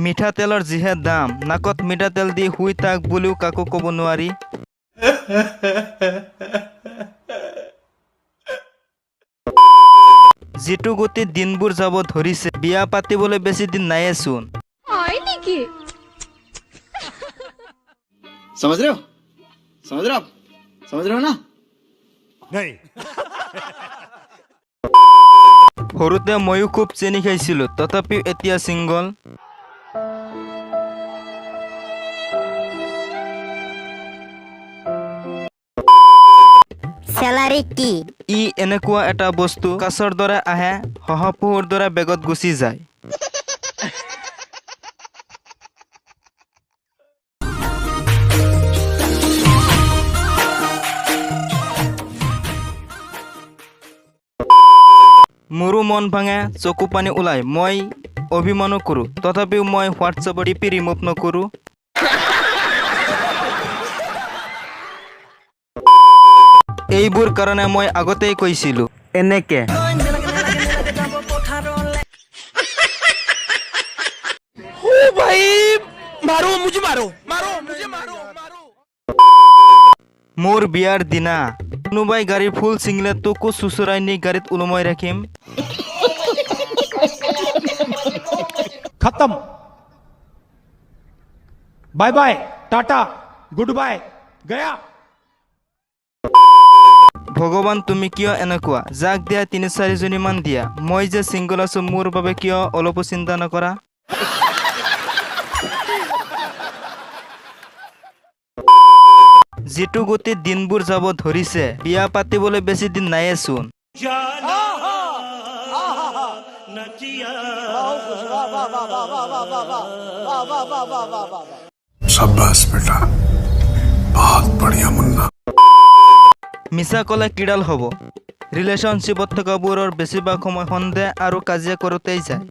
মিঠাতেলৰ যিহে দাম, নাকত মিঠাতেল দি শুই থাক বুলিও কাকো ক'ব নোৱাৰি। যিটো গতিত দিনবোৰ যাব ধৰিছে, বিয়া পাতিবলৈ বেছি দিন নাইয়েচোন। হয় নেকি? समझ रहे हो आप समझ रहे हो ना? नहीं। সৰুতে ময়ো খুব চেনি খাইছিলোঁ, তথাপিও এতিয়া ছিংগল। স্যালাৰি কি? ই এনেকুৱা এটা বস্তু, কাছৰ দৰে আহে, শহাপহুৰ দৰে বেগত গুচি যায়। মোৰো মন ভাঙে, চকু পানী ওলাই, মই অভিমানো কৰোঁ, তথাপিও মই হোৱাটছএপৰ ডিপি ৰিমুভ নকৰোঁ। এইবোৰ কাৰণে মই আগতেই কৈছিলোঁ, এনেকে মোৰ বিয়াৰ দিনা কোনোবাই গাড়ীৰ ফুল ছিঙিলে তোকো চুচৰাই নি গাড়ীত ওলমাই ৰাখিম। खत्म। Bye bye, tata, goodbye, गया। ভগৱান তুমি কিয় এনেকুৱা? যাক দিয়া ৩-৪ জনীমান দিয়া, মই যে ছিংগল আছো, মোৰ বাবে কিয় অলপো চিন্তা নকৰা? যিটো গতিত দিনবোৰ যাব ধৰিছে, বিয়া পাতিবলৈ বেছি দিন নাইয়েচোন। शाबाश बेटा, बहुत बढ़िया मुन्ना। মিছা ক'লে কিডাল হ'ব? ৰিলেশ্যনশ্বিপত থকাবোৰৰ বেছিভাগ সময় সন্দেহ আৰু কাজিয়া কৰোঁতেই যায়।